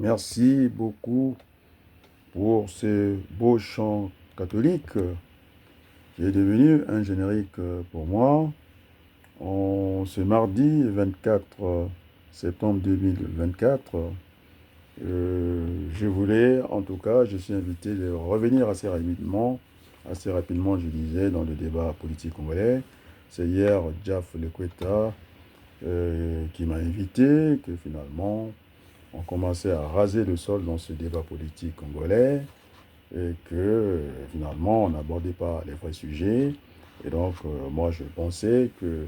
Merci beaucoup pour ce beau chant catholique qui est devenu un générique pour moi. Ce mardi 24 septembre 2024, je voulais, en tout cas, je suis invité de revenir assez rapidement, je disais, dans le débat politique congolais. C'est hier Jaf Lekweta qui m'a invité, que finalement, on commençait à raser le sol dans ce débat politique congolais et que finalement on n'abordait pas les vrais sujets. Et donc moi je pensais que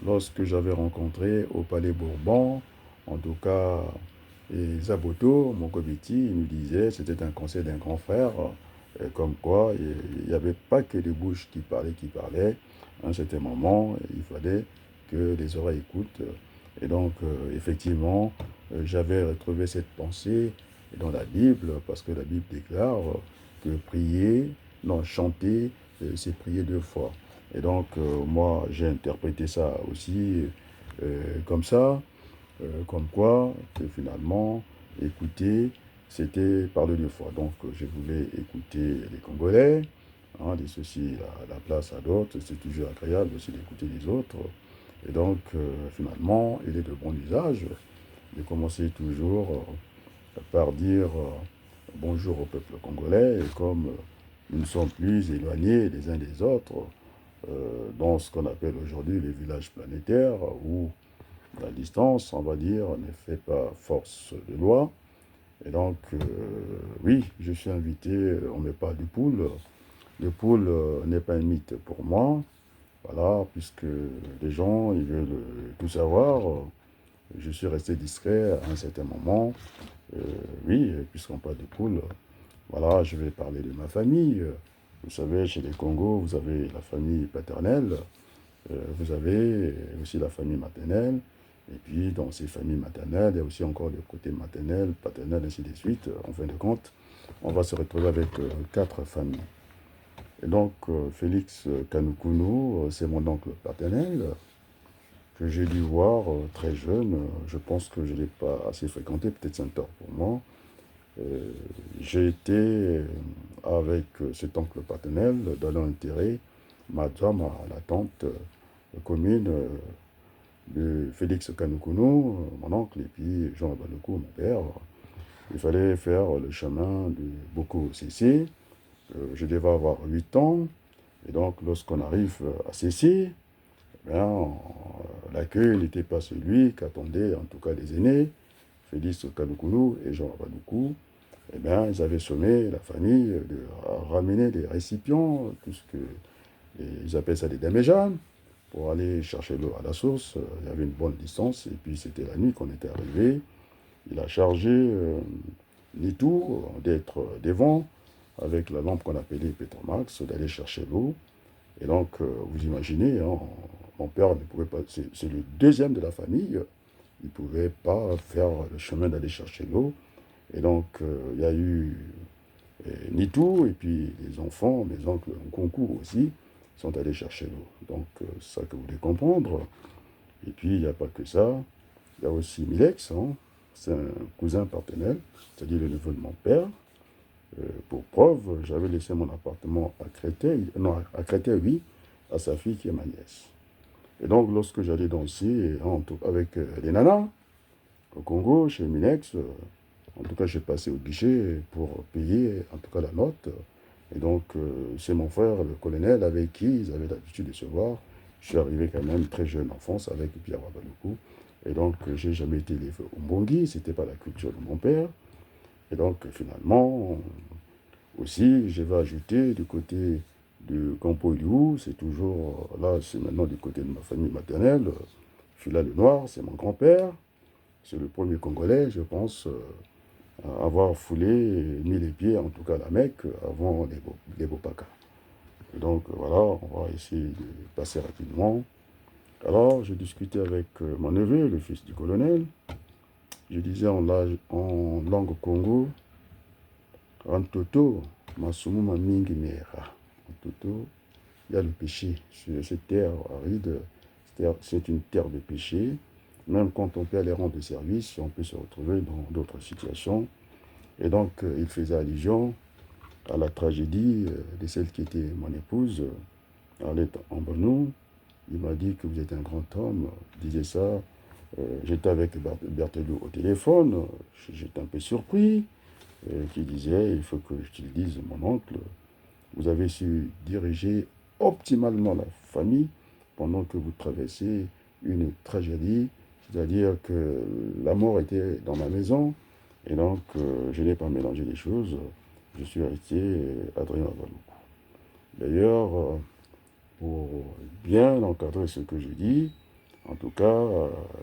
lorsque j'avais rencontré au Palais Bourbon, en tout cas, et Zaboto, mon comité, il nous disait, c'était un conseil d'un grand frère, comme quoi il n'y avait pas que des bouches qui parlaient. À un certain moment, il fallait que les oreilles écoutent. Et donc, effectivement, j'avais retrouvé cette pensée dans la Bible, parce que la Bible déclare que prier, non, chanter, c'est prier deux fois. Et donc, moi, j'ai interprété ça aussi comme ça, comme quoi, que finalement, écouter, c'était parler deux fois. Donc, je voulais écouter les Congolais, dissocier la place à d'autres. C'est toujours agréable aussi d'écouter les autres. Et donc, finalement, il est de bon usage de commencer toujours par dire bonjour au peuple congolais. Et comme nous sommes plus éloignés les uns des autres, dans ce qu'on appelle aujourd'hui les villages planétaires, où la distance, on va dire, ne fait pas force de loi. Et donc, oui, je suis invité, on ne met pas de poule. Le poule n'est pas un mythe pour moi. Voilà, puisque les gens, ils veulent tout savoir. Je suis resté discret à un certain moment. Euh, oui, puisqu'on parle de poule, voilà, je vais parler de ma famille. Vous savez, chez les Congos, vous avez la famille paternelle, vous avez aussi la famille maternelle. Et puis, dans ces familles maternelles, il y a aussi encore le côté maternel, paternel, ainsi de suite. En fin de compte, on va se retrouver avec quatre familles. Et donc, Félix Kanoukoulou, c'est mon oncle paternel, que j'ai dû voir très jeune. Je pense que je ne l'ai pas assez fréquenté, peut-être c'est un tort pour moi. Euh, j'ai été avec cet oncle paternel dans l'intérêt, madame, la tante commune de Félix Kanoukoulou, mon oncle, et puis Jean Baloukou, mon père. Il fallait faire le chemin de Boko Cessé. Je devais avoir 8 ans. Et donc, lorsqu'on arrive à Cessé, l'accueil n'était pas celui qu'attendaient en tout cas les aînés, Félix Kanoukoulou et Jean Baloukou. Eh bien, ils avaient sommé la famille de ramener des récipients, tout ce que ils appellent ça des daméjanes, pour aller chercher l'eau à la source. Il y avait une bonne distance, et puis c'était la nuit qu'on était arrivé. Il a chargé Nitou d'être devant, avec la lampe qu'on appelait Petromax, d'aller chercher l'eau. Et donc, vous imaginez, hein, mon père ne pouvait pas, c'est le deuxième de la famille, il ne pouvait pas faire le chemin d'aller chercher l'eau. Et donc, il y a eu Nitou, et puis les enfants, mes oncles en concours aussi, sont allés chercher l'eau. Donc, c'est ça que vous voulez comprendre. Et puis, il n'y a pas que ça. Il y a aussi Milex, hein, c'est un cousin paternel, c'est-à-dire le neveu de mon père. Pour preuve, j'avais laissé mon appartement à Créteil, non, à Créteil, oui, à sa fille qui est ma nièce. Et donc, lorsque j'allais danser avec les nanas, au Congo, chez Minex, en tout cas, j'ai passé au guichet pour payer, en tout cas, la note. Et donc, c'est mon frère, le colonel, avec qui ils avaient l'habitude de se voir. Je suis arrivé quand même très jeune en France avec Pierre Wabaloukou. Et donc, j'ai jamais été élevé au Mbongi, c'était pas la culture de mon père. Et donc, finalement, aussi, je vais ajouter du côté de Campo-Liou, c'est toujours, là, c'est maintenant du côté de ma famille maternelle. Fila le Noir, c'est mon grand-père. C'est le premier Congolais, je pense, à avoir foulé et mis les pieds, en tout cas à la Mecque, avant les Bopaka. Et donc, voilà, on va essayer de passer rapidement. Alors, j'ai discuté avec mon neveu, le fils du colonel. Je disais en langue Congo, Rantoto, Masumuma Mingi Mera. Rantoto, il y a le péché sur cette terre aride. C'est une terre de péché. même quand on peut aller rendre service, on peut se retrouver dans d'autres situations. Et donc, il faisait allusion à la tragédie de celle qui était mon épouse, Arlette Ambanou. Il m'a dit que vous êtes un grand homme, il disait ça. J'étais avec Berthelot au téléphone, j'étais un peu surpris, qui disait, il faut que je te le dise, mon oncle, vous avez su diriger optimalement la famille pendant que vous traversez une tragédie, c'est-à-dire que la mort était dans ma maison, et donc je n'ai pas mélangé les choses, je suis resté Adrien Avaloukou. D'ailleurs, pour bien encadrer ce que je dis, en tout cas,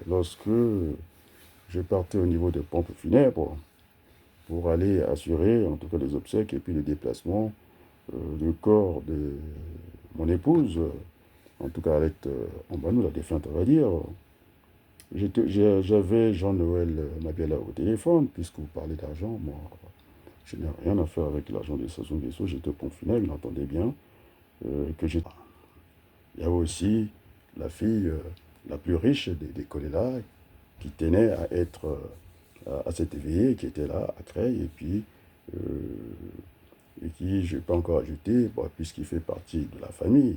lorsque je partais au niveau des pompes funèbres pour aller assurer en tout cas les obsèques et puis le déplacement du corps de mon épouse, en tout cas avec Ambanou, la défunte on va dire, j'avais Jean-Noël Mabiala au téléphone, puisque vous parlez d'argent, moi je n'ai rien à faire avec l'argent de Sassou Nguesso, j'étais au pont funèbre, il entendait bien que j'étais... Il y avait aussi la fille la plus riche des Koléla, qui tenait à être à s'être éveillée, qui était là à Creil, et qui, je ne vais pas encore ajouter, bon, puisqu'il fait partie de la famille,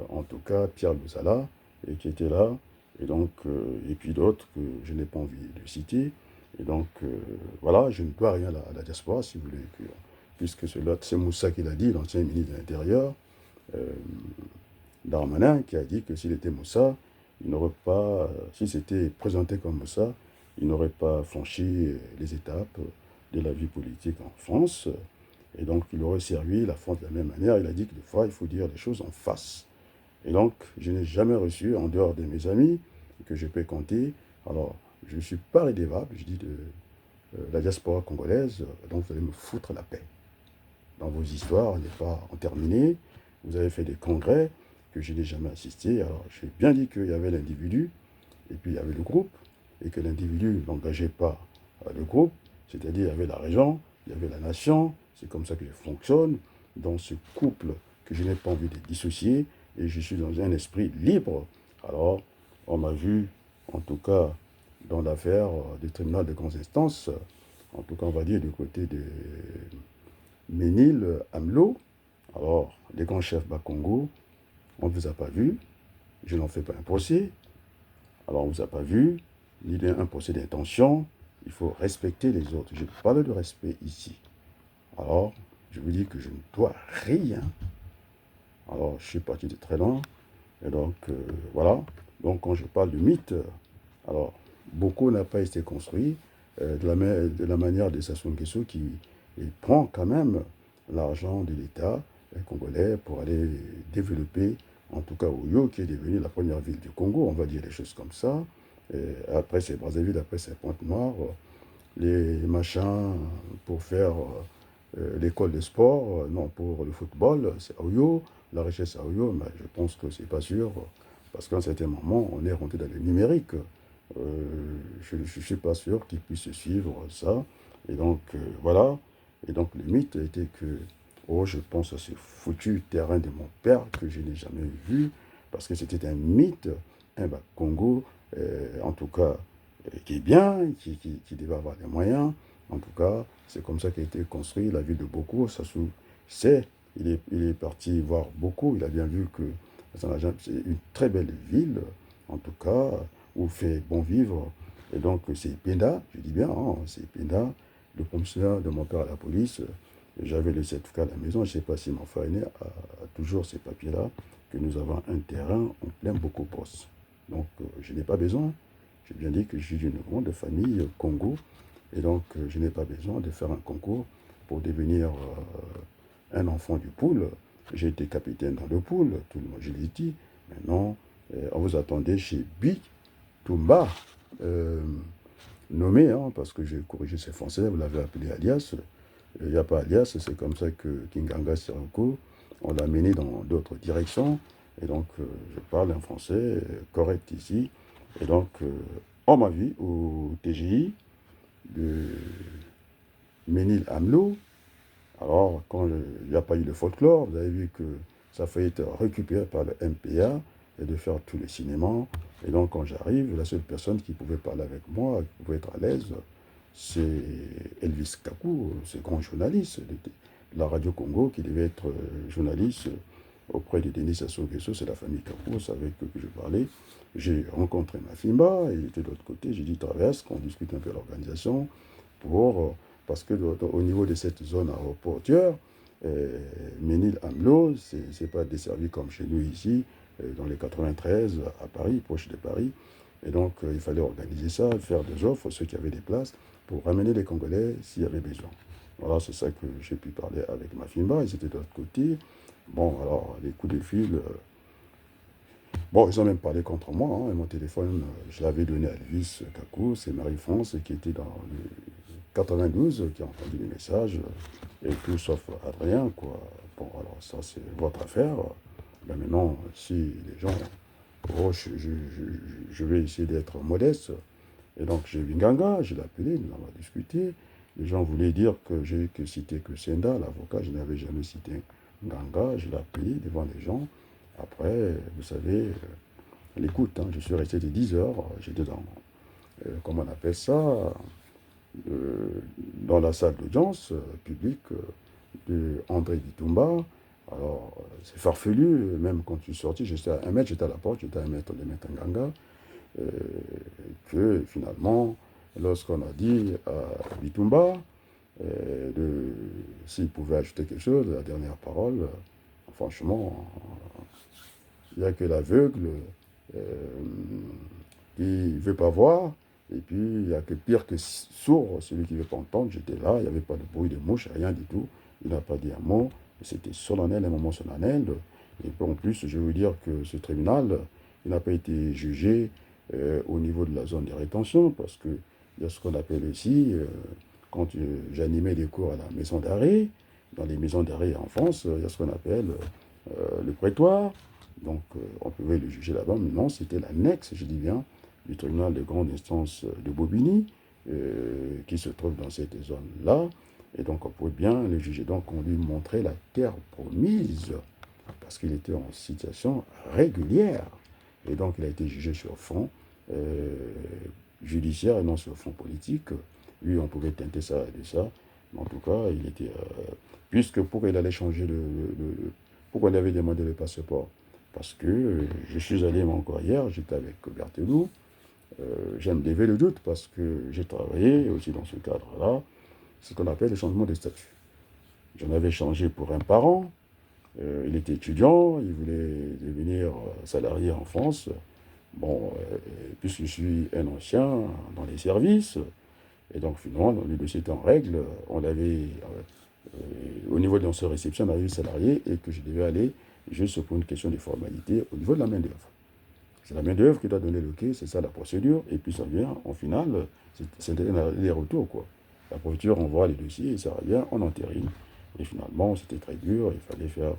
en tout cas Pierre Louzala, et qui était là, et donc, et puis d'autres que je n'ai pas envie de citer. Et donc, voilà, je ne dois rien à la diaspora, si vous voulez, puisque c'est Moussa qui l'a dit, l'ancien ministre de l'Intérieur, Darmanin, qui a dit que s'il était Moussa, il n'aurait pas, s'il s'était présenté comme Moussa, il n'aurait pas franchi les étapes de la vie politique en France. Et donc, il aurait servi la France de la même manière. Il a dit que des fois, il faut dire les choses en face. Et donc, je n'ai jamais reçu, en dehors de mes amis, que je peux compter. Alors, je ne suis pas rédévable, je dis de la diaspora congolaise, donc vous allez me foutre la paix. Dans vos histoires, on n'est pas en terminé. Vous avez fait des congrès que je n'ai jamais assisté. Alors, j'ai bien dit qu'il y avait l'individu, et puis il y avait le groupe, et que l'individu n'engageait pas le groupe, c'est-à-dire il y avait la région, il y avait la nation, c'est comme ça que je fonctionne, dans ce couple que je n'ai pas envie de dissocier, et je suis dans un esprit libre. Alors, on m'a vu, en tout cas, dans l'affaire du tribunal de grande instance, en tout cas, on va dire du côté de Ménil Amlo. Alors, les grands chefs Bakongo, on ne vous a pas vu, je n'en fais pas un procès. Alors, on ne vous a pas vu, ni un procès d'intention. Il faut respecter les autres. Je parle de respect ici. Alors, je vous dis que je ne dois rien. Alors, je suis parti de très loin. Et donc, voilà. Donc, quand je parle de mythe, alors, beaucoup n'a pas été construit de la manière de Sassou Nguesso qui prend quand même l'argent de l'État congolais pour aller développer, en tout cas Oyo, qui est devenu la première ville du Congo, on va dire les choses comme ça. Et après, c'est Brazzaville, après, c'est Pointe-Noire. Les machins pour faire l'école de sport, non, pour le football, c'est à Oyo, la richesse à Oyo, mais je pense que c'est pas sûr, parce qu'à un certain moment, on est rentré dans le numérique. Je ne suis pas sûr qu'ils puissent suivre ça. Et donc, voilà. Et donc, le mythe était que, oh, je pense à ce foutu terrain de mon père que je n'ai jamais vu, parce que c'était un mythe, un Congo, en tout cas, qui est bien, qui devait avoir les moyens. En tout cas, c'est comme ça qu'a été construit la ville de Boko. Sassou sait, il est parti voir Boko, il a bien vu que c'est une très belle ville, en tout cas, où il fait bon vivre. Et donc, c'est Penda, je dis bien, hein, c'est Penda, le commissaire de mon père à la police. J'avais le certificat à la maison, je ne sais pas si mon frère aîné a toujours ces papiers-là, que nous avons un terrain en plein Boko Boss. Donc, je n'ai pas besoin. J'ai bien dit que je suis d'une grande famille Congo, et donc je n'ai pas besoin de faire un concours pour devenir un enfant du pool. J'ai été capitaine dans le pool, tout le monde, je l'ai dit. Maintenant, on vous attendait chez Bi Toumba, nommé, hein, parce que j'ai corrigé ses français, vous l'avez appelé alias. Il n'y a pas alias, c'est comme ça que Kinganga Siroko, on l'a mené dans d'autres directions. Et donc, je parle un français correct ici. Et donc, on m'a vu au TGI de Ménil Amlo. Alors, quand il n'y a pas eu le folklore, vous avez vu que ça a failli être récupéré par le MPA. et de faire tous les cinémas. Et donc, quand j'arrive, la seule personne qui pouvait parler avec moi, qui pouvait être à l'aise, c'est Elvis Kakou, ce grand journaliste de la Radio Congo, qui devait être journaliste auprès de Denis Sassou Nguesso, c'est la famille Kakou, c'est avec eux que je parlais. J'ai rencontré Mafimba, il était de l'autre côté, j'ai dit traverse, qu'on discute un peu de l'organisation, parce que au niveau de cette zone aéroportuaire, Ménil Amelot, c'est pas desservi comme chez nous ici, dans les 93, à Paris, proche de Paris. Et donc, il fallait organiser ça, faire des offres, ceux qui avaient des places, pour ramener les Congolais s'il y avait besoin. Voilà, c'est ça que j'ai pu parler avec Mafimba, ils étaient de l'autre côté. Bon, alors, les coups de fil, bon, ils ont même parlé contre moi, hein, et mon téléphone, je l'avais donné à Elvis Kakou, c'est Marie-France qui était dans le 92, qui a entendu les messages, et tout sauf Adrien, quoi. Bon, alors ça, c'est votre affaire. Ben maintenant, si les gens... Oh, je vais essayer d'être modeste. Et donc, j'ai vu Nganga, je l'ai appelé, nous avons discuté. Les gens voulaient dire que j'ai que cité que Senda, l'avocat, je n'avais jamais cité Nganga, je l'ai appelé devant les gens. Après, vous savez, l'écoute, hein, je suis resté de 10 heures, j'étais dans, comment on appelle ça, dans la salle d'audience publique de André Bitumba. Alors, c'est farfelu, même quand je suis sorti, j'étais à 1 mètre, j'étais à la porte, j'étais à 1 mètre de Maître Nganga, que finalement, lorsqu'on a dit à Bitumba s'il pouvait ajouter quelque chose, la dernière parole, franchement, il n'y a que l'aveugle qui ne veut pas voir, et puis il n'y a que pire que sourd, celui qui ne veut pas entendre. J'étais là, il n'y avait pas de bruit de mouche, rien du tout. Il n'a pas dit un mot, c'était solennel, un moment solennel. Et en plus, je veux dire que ce tribunal, il n'a pas été jugé au niveau de la zone de rétention, parce qu'il y a ce qu'on appelle aussi, quand j'animais des cours à la maison d'arrêt, dans les maisons d'arrêt en France, il y a ce qu'on appelle le prétoire. Donc, on pouvait le juger là-bas, mais non, c'était l'annexe, je dis bien, du tribunal de grande instance de Bobigny, qui se trouve dans cette zone-là. Et donc, on pouvait bien le juger. Donc, on lui montrait la terre promise, parce qu'il était en situation régulière. Et donc, il a été jugé sur fond judiciaire et non sur fond politique. Lui, on pouvait teinter ça et de ça. Mais en tout cas, il était... puisque pourquoi il allait changer pourquoi il avait demandé le passeport? Parce que je suis allé encore hier, j'étais avec Berthelou. J'ai me levé le doute parce que j'ai travaillé aussi dans ce cadre-là, ce qu'on appelle le changement de statut. J'en avais changé pour un parent. Il était étudiant, il voulait devenir salarié en France. Bon, puisque je suis un ancien dans les services, et donc finalement, le dossier était en règle, on l'avait, au niveau de notre réception, on avait eu salarié et que je devais aller juste pour une question de formalité au niveau de la main-d'œuvre. C'est la main-d'œuvre qui doit donner le OK, c'est ça la procédure, et puis ça vient, en final, c'est les retours, quoi. La préfecture envoie les dossiers, et ça revient, on entérine. Et finalement, c'était très dur, il fallait faire,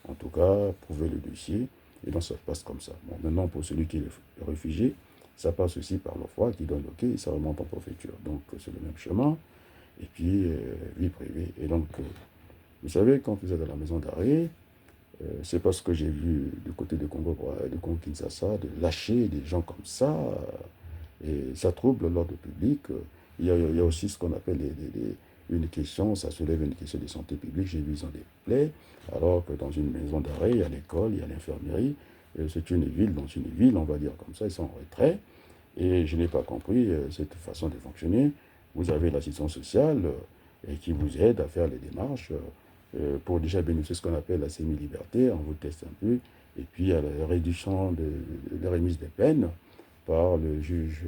en tout cas, prouver le dossier, et donc ça passe comme ça. Bon, maintenant, pour celui qui est réfugié, ça passe aussi par l'OFOA qui donne OK, et ça remonte en préfecture. Donc, c'est le même chemin, et puis, vie privée. Et donc, vous savez, quand vous êtes à la maison d'arrêt, c'est parce que j'ai vu du côté de Congo-Kinshasa, de lâcher des gens comme ça, et ça trouble l'ordre public. Il y a aussi ce qu'on appelle une question, ça soulève une question de santé publique. J'ai vu ils ont des plaies, alors que dans une maison d'arrêt, il y a l'école, il y a l'infirmerie. C'est une ville, dans une ville, on va dire comme ça, ils sont en retrait. Et je n'ai pas compris cette façon de fonctionner. Vous avez l'assistance sociale et qui vous aide à faire les démarches pour déjà bénéficier de ce qu'on appelle la semi-liberté, on vous teste un peu, et puis à la réduction de la remise des peines par le juge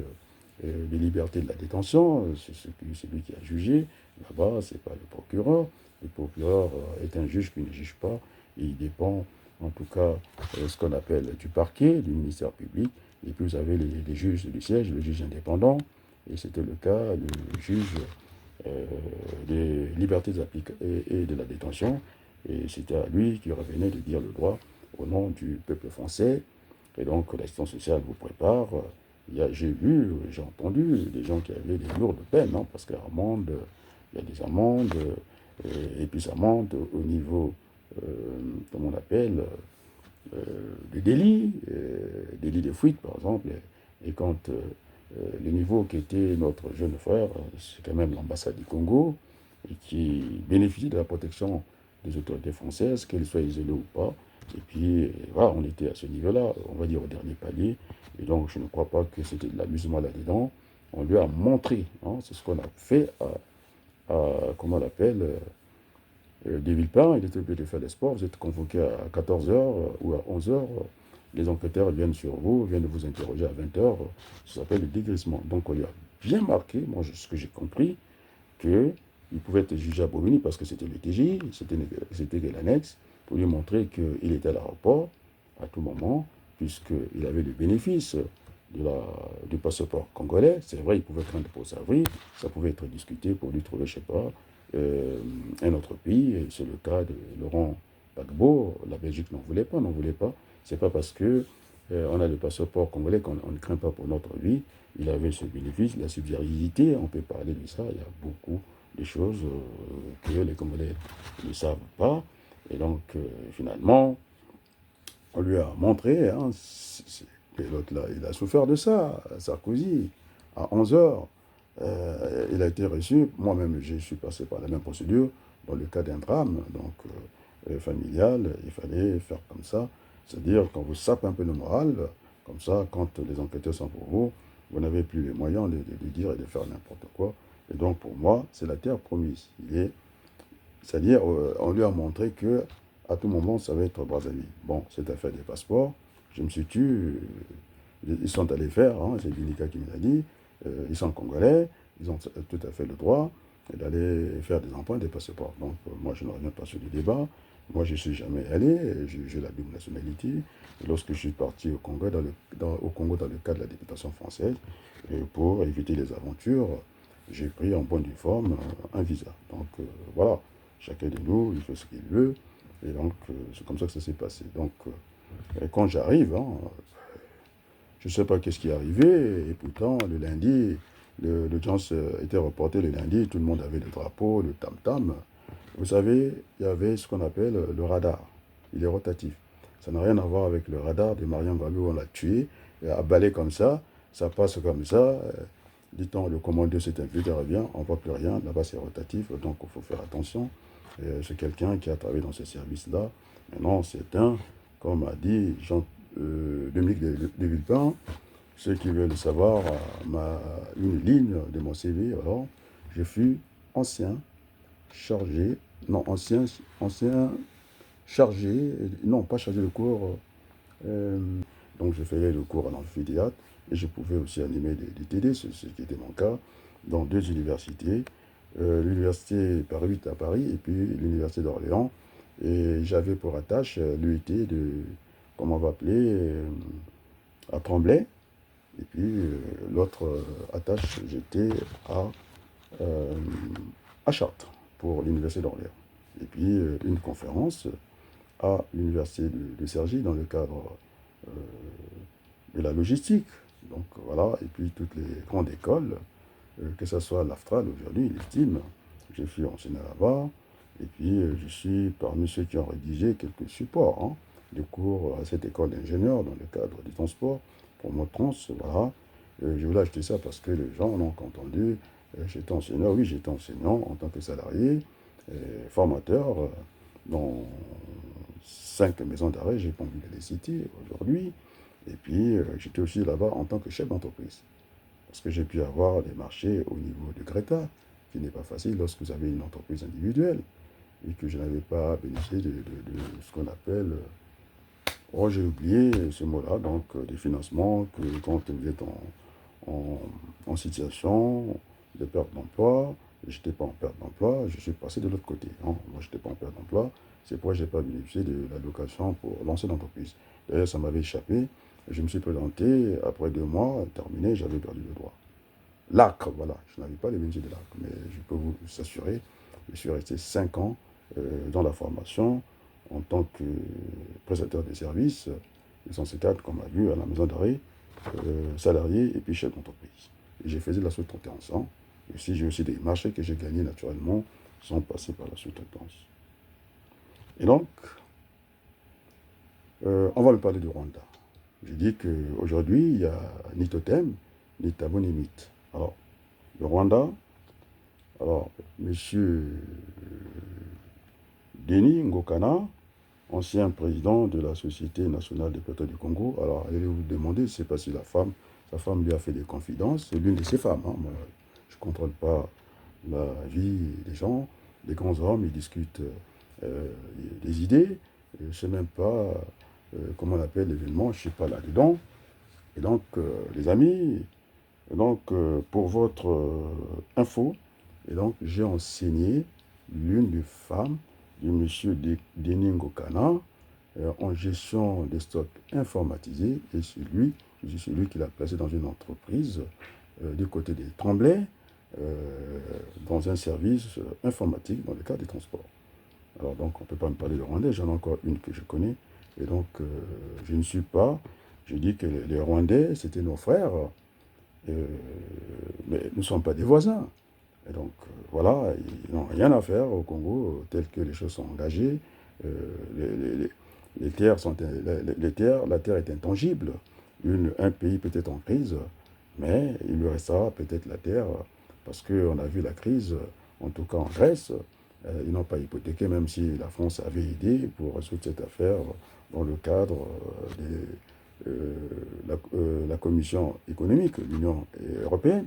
des libertés de la détention, c'est lui qui a jugé, là-bas c'est pas le procureur est un juge qui ne juge pas, et il dépend en tout cas ce qu'on appelle du parquet, du ministère public, et puis vous avez les juges du siège, le juge indépendant, et c'était le cas du juge des libertés et de la détention. Et c'était à lui qui revenait de dire le droit au nom du peuple français. Et donc l'assistance sociale vous prépare. J'ai vu, j'ai entendu des gens qui avaient des lourdes peines, hein, parce qu'il y a des amendes, et puis amendes au niveau, comment on appelle, des délits, délits de fuite par exemple, et quand le niveau qui était notre jeune frère, c'est quand même l'ambassade du Congo, et qui bénéficie de la protection des autorités françaises, qu'elles soient isolées ou pas. Et puis, voilà, on était à ce niveau-là, on va dire au dernier palier. Et donc, je ne crois pas que c'était de l'amusement là-dedans. On lui a montré, hein, c'est ce qu'on a fait comment on l'appelle, des Villepin, il était obligé de faire des sports. Vous êtes convoqué à 14 heures ou à 11 heures. Les enquêteurs viennent sur vous, viennent vous interroger à 20 heures. Ça s'appelle le dégraissement. Donc, on lui a bien marqué, moi, ce que j'ai compris, qu'il pouvait être jugé à Bobigny parce que c'était le TJ, c'était l'annexe, pour lui montrer qu'il était à l'aéroport à tout moment, puisqu'il avait le bénéfice du passeport congolais. C'est vrai, il pouvait craindre pour sa vie, ça pouvait être discuté pour lui trouver, je ne sais pas, un autre pays. C'est le cas de Laurent Gbagbo. La Belgique n'en voulait pas, n'en voulait pas. C'est pas parce que on a le passeport congolais qu'on ne craint pas pour notre vie. Il avait ce bénéfice, la subsidiarité, on peut parler de ça. Il y a beaucoup de choses que les Congolais ne savent pas. Et donc, finalement, on lui a montré, hein, l'autre là, il a souffert de ça, Sarkozy, à 11 heures. Il a été reçu, moi-même je suis passé par la même procédure, dans le cas d'un drame, donc familial, il fallait faire comme ça, c'est-à-dire quand vous sapez un peu le moral, comme ça, quand les enquêteurs sont pour vous, vous n'avez plus les moyens de dire et de faire n'importe quoi. Et donc pour moi, c'est la terre promise. C'est-à-dire, on lui a montré que à tout moment, ça va être Brazzaville. Bon, cette affaire des passeports, je me suis tué, ils sont allés faire, hein, c'est Binika qui me l'a dit, ils sont congolais, ils ont tout à fait le droit d'aller faire des emprunts des passeports. Donc, moi, je ne reviens pas sur le débat. Moi, je ne suis jamais allé, j'ai la double nationalité. Et lorsque je suis parti au Congo, au Congo, dans le cadre de la députation française, et pour éviter les aventures, j'ai pris en bonne forme un visa. Donc, voilà, chacun de nous, il fait ce qu'il veut. Et donc, c'est comme ça que ça s'est passé. Donc, quand j'arrive, hein, je ne sais pas qu'est-ce qui est arrivé, et pourtant, le lundi, l'audience était reportée le lundi, tout le monde avait le drapeau, le tam-tam. Vous savez, il y avait ce qu'on appelle le radar. Il est rotatif. Ça n'a rien à voir avec le radar de Mariam Babou, où on l'a tué, abalé comme ça passe comme ça. Dit-on, le commandeur s'est infiltré, revient, on ne voit plus rien. Là-bas, c'est rotatif, donc il faut faire attention. C'est quelqu'un qui a travaillé dans ce service-là. Maintenant, c'est comme a dit Dominique de Villepin, ceux qui veulent savoir une ligne de mon CV, alors, je fus ancien chargé, non, ancien chargé, non, pas chargé de cours, donc je faisais le cours en amphithéâtre et je pouvais aussi animer des TD, ce qui était mon cas, dans deux universités, l'université Paris 8 à Paris et puis l'université d'Orléans. Et j'avais pour attache l'UIT de, comment on va appeler, à Tremblay. Et puis l'autre attache, j'étais euh, à Chartres pour l'université d'Orléans. Et puis une conférence à l'université de Cergy dans le cadre euh, de la logistique. Donc voilà, et puis toutes les grandes écoles, que ce soit l'Aftral aujourd'hui, l'Estime, je suis enseignant là-bas, et puis je suis parmi ceux qui ont rédigé quelques supports, hein, de cours à cette école d'ingénieurs dans le cadre du transport, pour Motrans, voilà. Je voulais acheter ça parce que les gens ont entendu, j'étais enseignant, oui j'étais enseignant en tant que salarié, formateur, dans 5 maisons d'arrêt, j'ai pas envie de les citer aujourd'hui. Et puis, j'étais aussi là-bas en tant que chef d'entreprise. Parce que j'ai pu avoir des marchés au niveau de Greta, qui n'est pas facile lorsque vous avez une entreprise individuelle. Et que je n'avais pas bénéficié de ce qu'on appelle, oh j'ai oublié ce mot-là, donc des financements, que quand vous êtes en situation de perte d'emploi, je n'étais pas en perte d'emploi, je suis passé de l'autre côté. Hein. Moi, je n'étais pas en perte d'emploi, c'est pourquoi je n'ai pas bénéficié de l'allocation pour lancer l'entreprise. D'ailleurs, ça m'avait échappé. Je me suis présenté, après 2 mois, terminé, j'avais perdu le droit. L'ACRE, voilà, je n'avais pas les bénéfices de l'ACRE, mais je peux vous assurer, je suis resté 5 ans dans la formation en tant que prestataire de services, licencié-cadre, comme on a vu, à la maison d'arrêt, salarié et puis chef d'entreprise. Et j'ai fait de la sous-traitance. Hein. Et j'ai aussi des marchés que j'ai gagnés naturellement sans passer par la sous-traitance. Et donc, On va me parler du Rwanda. Je dis qu'aujourd'hui, il n'y a ni totem, ni tabou, ni mythe. Alors, le Rwanda, alors, monsieur Denis Ngokana, ancien président de la Société nationale des pétroliers du Congo. Alors, allez vous demander, c'est pas si sa femme lui a fait des confidences, c'est l'une de ses femmes. Hein. Moi, je ne contrôle pas la vie des gens, des grands hommes, ils discutent euh, des idées. Je ne sais même pas comment on appelle l'événement, je ne suis pas là-dedans. Et donc, les amis, donc, pour votre info, et donc, j'ai enseigné l'une des femmes de monsieur Denis Ngokana en gestion des stocks informatisés et je suis celui qui l'a placé dans une entreprise du côté des Tremblay, dans un service informatique dans le cadre des transports. Alors donc on ne peut pas me parler de Rwandais, j'en ai encore une que je connais. Et donc je ne suis pas, je dis que les Rwandais c'était nos frères, mais nous ne sommes pas des voisins. Et donc voilà, ils n'ont rien à faire au Congo tel que les choses sont engagées. Euh, les, les- les terres sont, la terre est intangible. Un pays peut être en crise, mais il lui restera peut-être la terre, parce qu'on a vu la crise, en tout cas en Grèce, ils n'ont pas hypothéqué, même si la France avait aidé pour résoudre cette affaire dans le cadre la Commission économique, de l'Union européenne.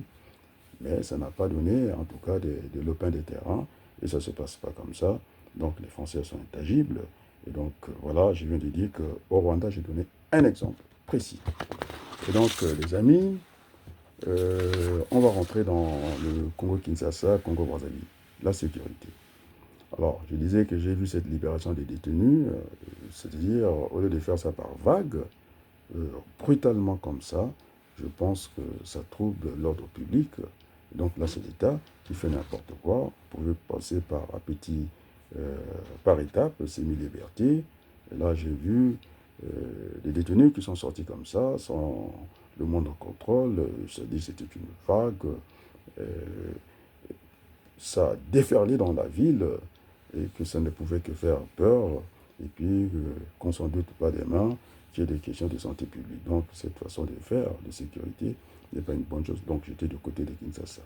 Mais ça n'a pas donné, en tout cas, de lopin des terrains. Et ça ne se passe pas comme ça. Donc les Français sont intangibles. Et donc voilà, je viens de dire qu'au Rwanda, j'ai donné un exemple précis. Et donc les amis, on va rentrer dans le Congo-Kinshasa, Congo-Brazzaville, la sécurité. Alors, je disais que j'ai vu cette libération des détenus, c'est-à-dire, au lieu de faire ça par vague, brutalement comme ça, je pense que ça trouble l'ordre public. Donc là, c'est l'État qui fait n'importe quoi. Vous pouvez passer euh, par étapes, semi-liberté. Et là, j'ai vu des détenus qui sont sortis comme ça, sans le monde en contrôle. Je dit que c'était une vague. Euh, Ça a déferlé dans la ville et que ça ne pouvait que faire peur. Et puis, qu'on s'en doute pas des mains, qu'il y ait des questions de santé publique. Donc, cette façon de faire, de sécurité, n'est pas une bonne chose. Donc, j'étais du côté de Kinshasa.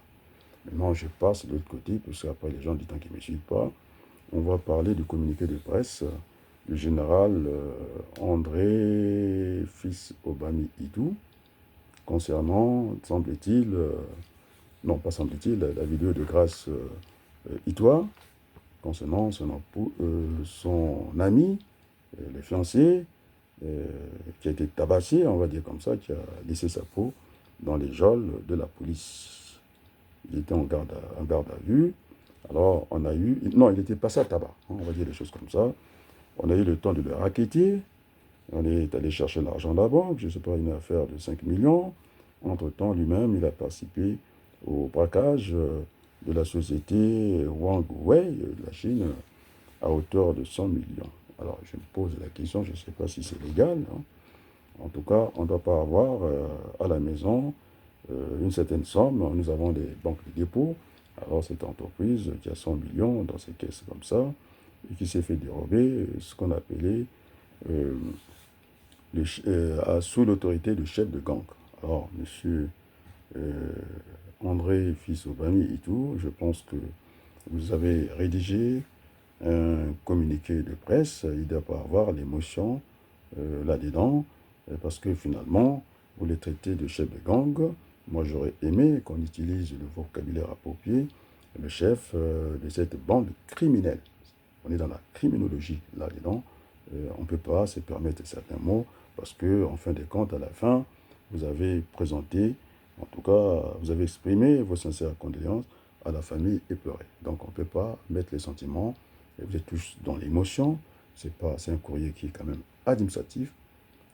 Maintenant, je passe de l'autre côté, parce qu'après, les gens du temps qui ne me suivent pas, on va parler du communiqué de presse du général André Fils Obami Idou, concernant, semble-t-il, non pas semble-t-il, la vidéo de grâce Itoa, concernant son ami, le fiancé, qui a été tabassé, on va dire comme ça, qui a laissé sa peau dans les geôles de la police. Il était en garde à vue. Alors, on a eu... Non, il était passé à tabac, hein, on va dire des choses comme ça. On a eu le temps de le racketter. On est allé chercher l'argent de la banque, je ne sais pas, une affaire de 5 millions. Entre-temps, lui-même, il a participé au braquage de la société Huawei de la Chine à hauteur de 100 millions. Alors, je me pose la question, je ne sais pas si c'est légal. Hein. En tout cas, on ne doit pas avoir à la maison une certaine somme. Nous avons des banques de dépôt. Alors, cette entreprise qui a 100 millions dans ses caisses comme ça, et qui s'est fait dérober ce qu'on appelait euh, sous l'autorité du chef de gang. Alors, monsieur André Fils Obami et tout, je pense que vous avez rédigé un communiqué de presse, il ne doit pas avoir l'émotion là-dedans, parce que finalement, vous les traitez de chef de gang. Moi, j'aurais aimé qu'on utilise le vocabulaire approprié, le chef de cette bande criminelle. On est dans la criminologie là-dedans. On ne peut pas se permettre certains mots, parce que, en fin de compte, à la fin, vous avez présenté, en tout cas, vous avez exprimé vos sincères condoléances à la famille éplorée. Donc, on ne peut pas mettre les sentiments, et vous êtes tous dans l'émotion. C'est un courrier qui est quand même administratif,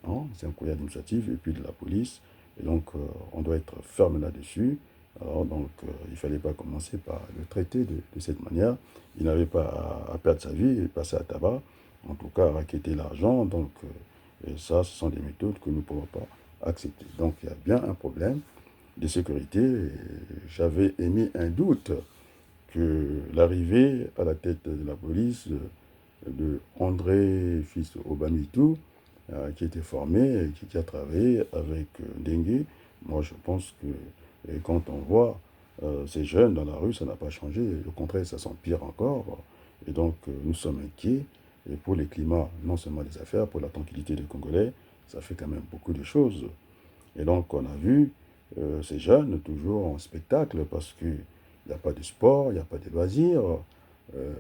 hein, c'est un courrier administratif, et puis de la police. Et donc, on doit être ferme là-dessus. Alors, donc, il ne fallait pas commencer par le traiter de cette manière. Il n'avait pas à perdre sa vie et passer à tabac, en tout cas à raqueter l'argent. Donc, et ça, ce sont des méthodes que nous ne pouvons pas accepter. Donc, il y a bien un problème de sécurité. J'avais émis un doute que l'arrivée à la tête de la police de André Fils Obamitou qui était formé, et qui a travaillé avec Dengue. Moi, je pense que quand on voit ces jeunes dans la rue, ça n'a pas changé. Au contraire, ça s'empire encore. Et donc, nous sommes inquiets. Et pour les climats, non seulement des affaires, pour la tranquillité des Congolais, ça fait quand même beaucoup de choses. Et donc, on a vu ces jeunes toujours en spectacle parce qu'il n'y a pas de sport, il n'y a pas de loisirs. Euh,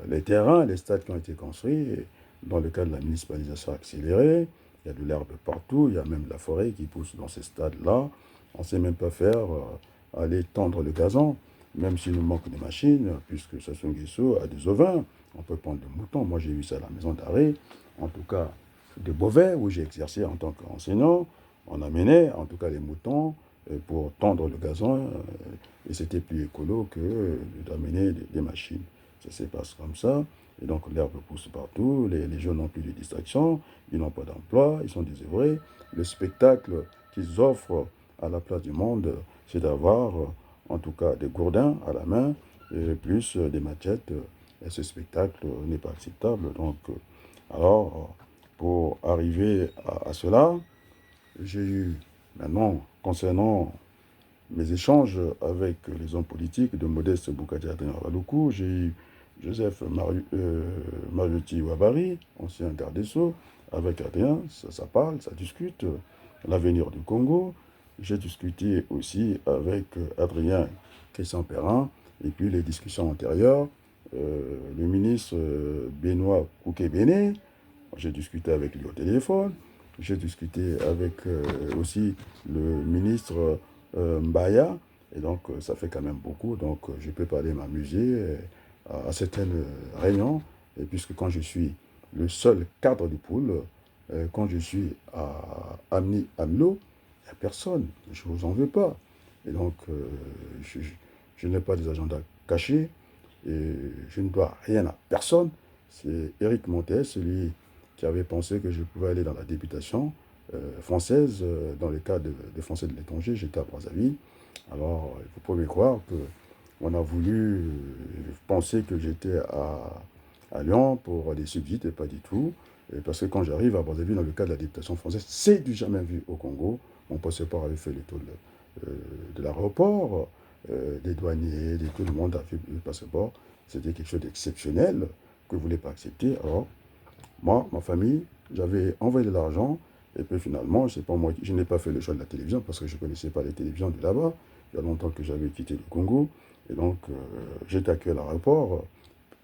les terrains, les stades qui ont été construits, dans le cadre de la municipalisation accélérée, il y a de l'herbe partout, il y a même de la forêt qui pousse dans ces stades-là. On ne sait même pas faire aller tendre le gazon, même s'il nous manque de machines, puisque Sassou Nguesso a des ovins. On peut prendre des moutons. Moi, j'ai vu ça à la maison d'arrêt. En tout cas, des bovins, où j'ai exercé en tant qu'enseignant. On amenait, en tout cas, les moutons pour tondre le gazon. Et c'était plus écolo que d'amener des machines. Ça se passe comme ça. Et donc, l'herbe pousse partout. Les jeunes n'ont plus de distraction. Ils n'ont pas d'emploi. Ils sont désœuvrés. Le spectacle qu'ils offrent à la place du monde, c'est d'avoir, en tout cas, des gourdins à la main, et plus des machettes. Et ce spectacle n'est pas acceptable. Donc, alors, pour arriver à cela, j'ai eu, maintenant, concernant mes échanges avec les hommes politiques de Modeste Boukadi Adrien Waluku, j'ai eu Joseph Mariotti Ouabari, ancien garde des Sceaux, avec Adrien, ça parle, ça discute, l'avenir du Congo. J'ai discuté aussi avec Adrien Christian-Perrin, et puis les discussions antérieures, le ministre Benoît Koukébéné, j'ai discuté avec lui au téléphone, j'ai discuté avec aussi le ministre Mbaya, et donc ça fait quand même beaucoup, donc je peux pas aller m'amuser à certaines réunions, et puisque quand je suis le seul cadre du pool, quand je suis à Amni Amlo, il n'y a personne, je ne vous en veux pas. Et donc je n'ai pas des agendas cachés, et je ne dois rien à personne. C'est Éric Montet, celui qui avait pensé que je pouvais aller dans la députation française dans le cadre des Français de l'étranger. J'étais à Brazzaville. Alors, il faut pas me croire qu'on a voulu penser que j'étais à Lyon pour des subsides, et pas du tout. Et parce que quand j'arrive à Brazzaville dans le cadre de la députation française, c'est du jamais vu au Congo. Mon passeport avait fait le tour de l'aéroport, des douaniers, tout le monde a fait le passeport. C'était quelque chose d'exceptionnel que vous ne voulez pas accepter. Alors, moi, ma famille, j'avais envoyé de l'argent, et puis finalement, c'est pas moi, je n'ai pas fait le choix de la télévision parce que je ne connaissais pas les télévisions de là-bas. Il y a longtemps que j'avais quitté le Congo, et donc j'étais accueilli à l'aéroport,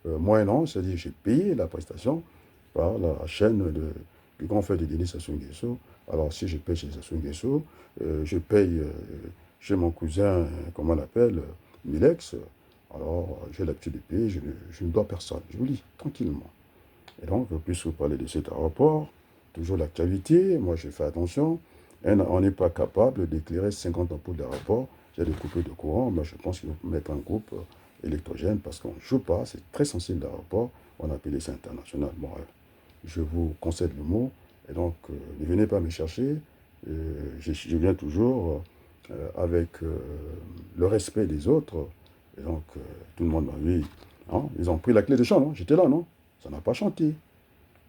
moyennant, c'est-à-dire j'ai payé la prestation par la chaîne du grand frère de Denis Sassou Nguesso. Alors si je paye chez Sassou Nguesso, je paye chez mon cousin, comment on l'appelle, Milex. Alors j'ai l'habitude de payer, je ne dois personne, je vous dis, tranquillement. Et donc, puisque vous parlez de cet aéroport, toujours l'actualité, moi je fais attention, on n'est pas capable d'éclairer 50 ampoules d'aéroport, il y a des coupures de courant, moi je pense qu'il faut mettre un groupe électrogène parce qu'on ne joue pas, c'est très sensible l'aéroport, on appelle ça international. Bon, je vous concède le mot, et donc ne venez pas me chercher, je viens toujours avec le respect des autres, et donc tout le monde m'a dit, hein, ils ont pris la clé des champs, non? J'étais là, non? Ça n'a pas chanté.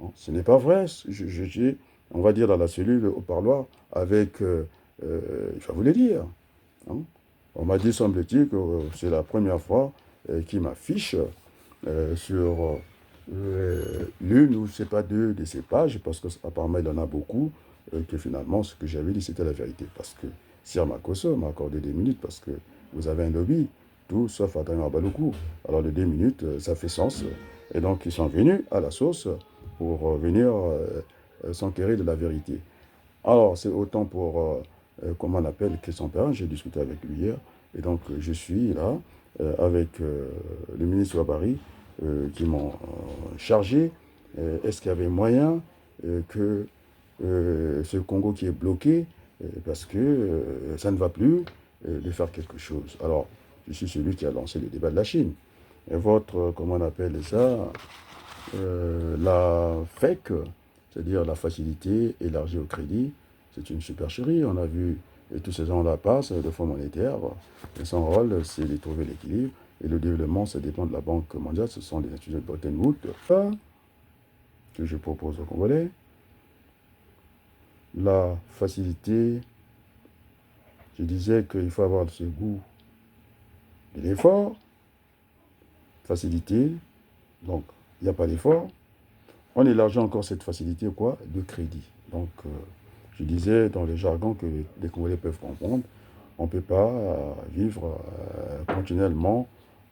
Hein. Ce n'est pas vrai. J'ai, on va dire, dans la cellule au parloir, avec, il va vous le dire. Hein. On m'a dit, semble-t-il, que c'est la première fois qu'il m'affiche sur l'une ou c'est pas deux de ces pages, parce qu'apparemment il en a beaucoup, que finalement ce que j'avais dit c'était la vérité. Parce que Sir Makoso m'a accordé 2 minutes, parce que vous avez un lobby, tout sauf Adrien Abaloukou. Alors les 2 minutes, ça fait sens. Et donc ils sont venus à la sauce pour venir s'enquérir de la vérité. Alors c'est autant pour, comment on appelle, Christian Perrin, j'ai discuté avec lui hier, et donc je suis là avec le ministre Ouabari qui m'ont chargé. Est-ce qu'il y avait moyen que ce Congo qui est bloqué, parce que ça ne va plus, de faire quelque chose. Alors, je suis celui qui a lancé le débat de la Chine. Et votre, comment on appelle ça, la FEC, c'est-à-dire la facilité élargie au crédit, c'est une supercherie. On a vu, et tous ces gens-là passent, le Fonds monétaire, et son rôle, c'est de trouver l'équilibre. Et le développement, ça dépend de la Banque mondiale, ce sont des institutions de Bretton Woods, que je propose aux Congolais. la facilité, je disais qu'il faut avoir ce goût de l'effort, facilité, donc il n'y a pas d'effort. On élargit encore cette facilité quoi, de crédit. Donc, je disais dans le jargon que les Congolais peuvent comprendre, on ne peut pas vivre continuellement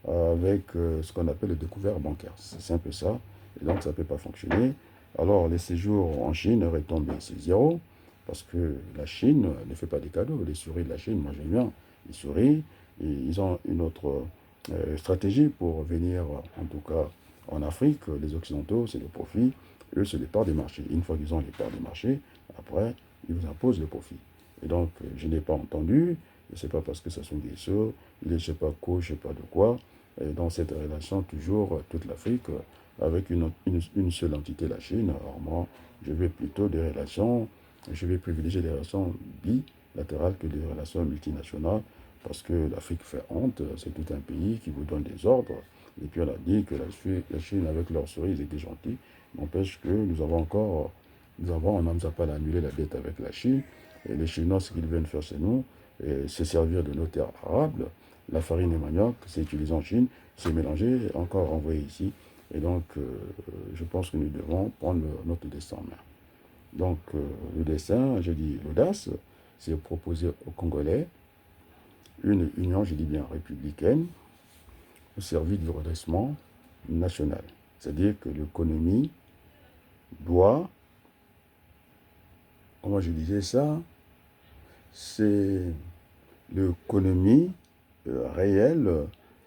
avec ce qu'on appelle le découvert bancaire. C'est un peu ça. Et donc, ça ne peut pas fonctionner. Alors, les séjours en Chine retombent, c'est zéro, parce que la Chine ne fait pas des cadeaux. Les souris de la Chine, moi j'aime bien, les souris, et ils ont une autre stratégie pour venir, en tout cas en Afrique. Les Occidentaux, c'est le profit. Eux, c'est les parts des marchés. Une fois qu'ils ont les parts des marchés, après, ils vous imposent le profit. Et donc, je n'ai pas entendu, je ne sais pas parce que ce sont des sourds, il est je ne sais pas quoi, je ne sais pas de quoi, et dans cette relation, toujours, toute l'Afrique, avec une seule entité, la Chine. Alors moi, je vais plutôt des relations, je vais privilégier des relations bilatérales que des relations multinationales, parce que l'Afrique fait honte, c'est tout un pays qui vous donne des ordres, et puis on a dit que la Chine, avec leurs cerises, était gentille, n'empêche que on n'a pas à annuler la dette avec la Chine, et les Chinois, ce qu'ils viennent faire chez nous, c'est servir de nos terres arables, la farine et manioc, c'est utilisé en Chine, c'est mélangé, encore envoyé ici, et donc je pense que nous devons prendre notre destin en main. Donc le destin, je dis l'audace, c'est proposer aux Congolais une union, je dis bien républicaine, au service du redressement national. C'est-à-dire que l'économie doit, comment je disais ça, c'est l'économie réelle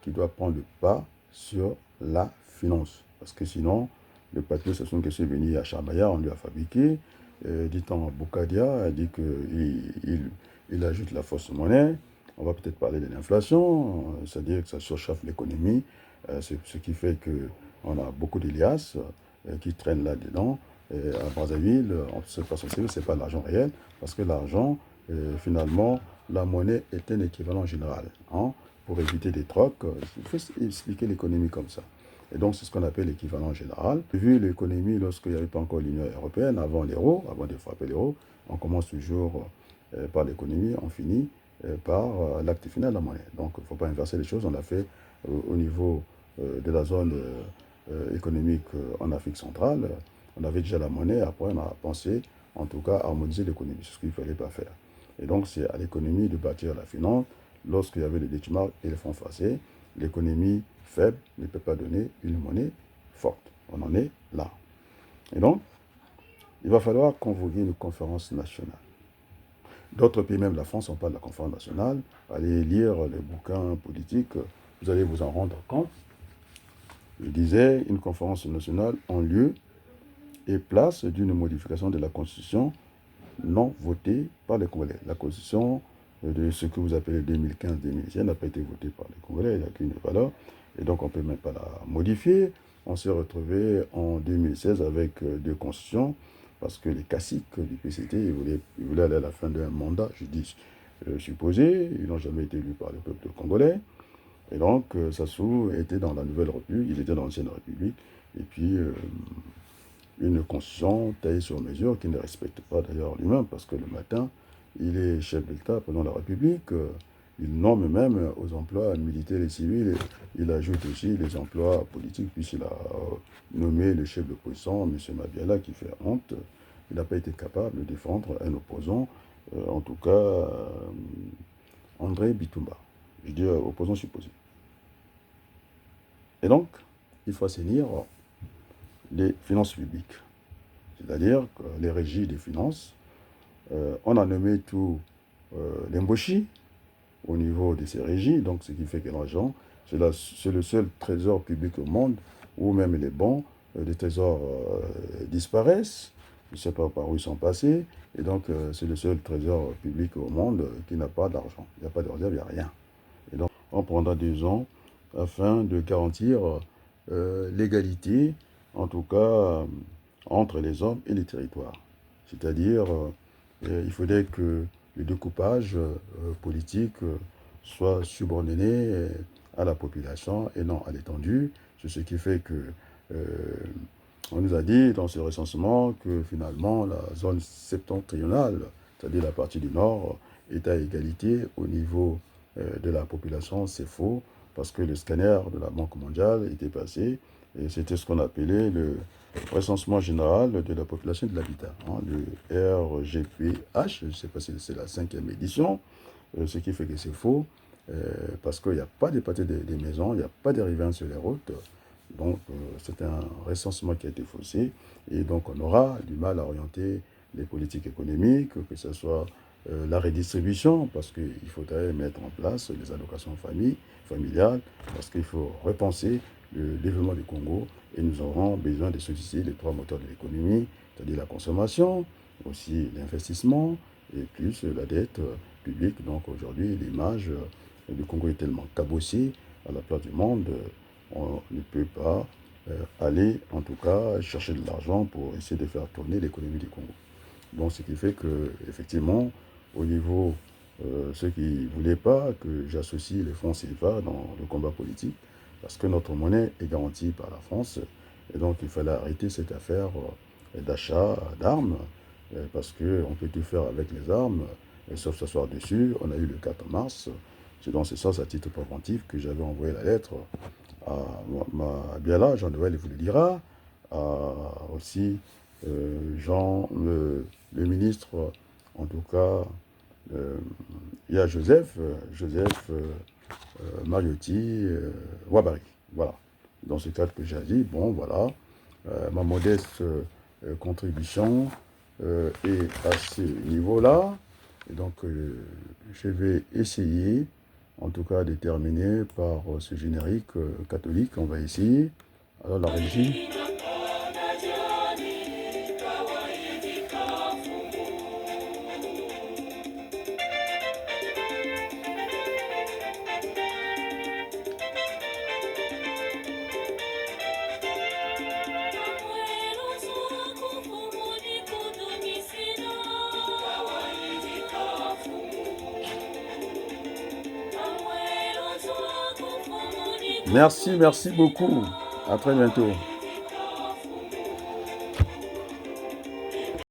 qui doit prendre le pas sur la finance. Parce que sinon, le papier, ce sont que c'est venu à Chambaya, on lui a fabriqué. Dit en Boukadia, dit qu'il ajoute la fausse monnaie. On va peut-être parler de l'inflation, c'est-à-dire que ça surchauffe l'économie, c'est ce qui fait qu'on a beaucoup d'Elias qui traînent là-dedans. À Brazzaville, on ne sait pas ce que c'est pas l'argent réel, parce que l'argent, finalement, la monnaie est un équivalent général. Hein. Pour éviter des trocs, il faut expliquer l'économie comme ça. Et donc, c'est ce qu'on appelle l'équivalent général. Vu l'économie, lorsqu'il n'y avait pas encore l'Union européenne, avant l'euro, avant de frapper l'euro, on commence toujours par l'économie, on finit par l'acte final, la monnaie. Donc, il ne faut pas inverser les choses. On l'a fait au niveau de la zone économique en Afrique centrale. On avait déjà la monnaie, après on a pensé, en tout cas, à harmoniser l'économie. C'est ce qu'il ne fallait pas faire. Et donc, c'est à l'économie de bâtir la finance. Lorsqu'il y avait les benchmarks et les fonds facés, l'économie faible ne peut pas donner une monnaie forte. On en est là. Et donc, il va falloir convoquer une conférence nationale. D'autres pays, même la France, on parle de la conférence nationale. Allez lire les bouquins politiques, vous allez vous en rendre compte. Je disais, une conférence nationale en lieu et place d'une modification de la Constitution non votée par les Congolais. La Constitution de ce que vous appelez 2015-2016 n'a pas été votée par les Congolais, il n'y a qu'une valeur, et donc on ne peut même pas la modifier. On s'est retrouvé en 2016 avec deux constitutions, parce que les caciques du PCT, ils voulaient aller à la fin d'un mandat, je dis supposé, ils n'ont jamais été élus par le peuple congolais. Et donc, Sassou était dans la Nouvelle République, il était dans l'Ancienne République, et puis une constitution taillée sur mesure qui ne respecte pas d'ailleurs lui-même, parce que le matin, il est chef d'État pendant la République, il nomme même aux emplois militaires et civils, il ajoute aussi les emplois politiques, puisqu'il a nommé le chef de l'opposition, M. Mabiala, qui fait honte. Il n'a pas été capable de défendre un opposant, en tout cas André Bitumba, je dis opposant supposé. Et donc, il faut assainir les finances publiques, c'est-à-dire les régies des finances. On a nommé tout l'embauchi au niveau de ces régies, donc ce qui fait que l'argent, c'est le seul trésor public au monde où même les bons des trésors disparaissent. Je ne sais pas par où ils sont passés, et donc c'est le seul trésor public au monde qui n'a pas d'argent. Il n'y a pas de réserve, il n'y a rien. Et donc on prendra 2 ans afin de garantir l'égalité, en tout cas entre les hommes et les territoires. C'est-à-dire, il faudrait que le découpage politique soit subordonné à la population et non à l'étendue. C'est ce qui fait que On nous a dit dans ce recensement que finalement la zone septentrionale, c'est-à-dire la partie du nord, est à égalité au niveau de la population. C'est faux, parce que le scanner de la Banque mondiale était passé, et c'était ce qu'on appelait le recensement général de la population et de l'habitat, hein, le RGPH, je ne sais pas si c'est la 5e édition, ce qui fait que c'est faux, parce qu'il n'y a pas d'épaté des maisons, il n'y a pas de riverains sur les routes. Donc, c'est un recensement qui a été faussé, et donc on aura du mal à orienter les politiques économiques, que ce soit la redistribution, parce qu'il faudrait mettre en place les allocations familiales, parce qu'il faut repenser le développement du Congo, et nous aurons besoin de solliciter les 3 moteurs de l'économie, c'est-à-dire la consommation, aussi l'investissement, et plus la dette publique. Donc aujourd'hui, l'image du Congo est tellement cabossée à la place du monde, on ne peut pas aller, en tout cas, chercher de l'argent pour essayer de faire tourner l'économie du Congo. Donc, ce qui fait que, effectivement, au niveau, ceux qui ne voulaient pas que j'associe les fonds CFA dans le combat politique, parce que notre monnaie est garantie par la France, et donc il fallait arrêter cette affaire d'achat d'armes, parce qu'on peut tout faire avec les armes, sauf s'asseoir dessus. On a eu le 4 mars, c'est dans ce sens, à titre préventif, que j'avais envoyé la lettre à Biala, Jean-Noël vous le dira, aussi Jean, le ministre, en tout cas, il y a Joseph Mariotti, Wabari. Voilà. Dans ce cadre que j'ai dit, bon, voilà, ma modeste contribution est à ce niveau-là. Et donc, je vais essayer, en tout cas, de terminer par ce générique catholique. On va essayer. Alors, la régie. Merci beaucoup. À très bientôt.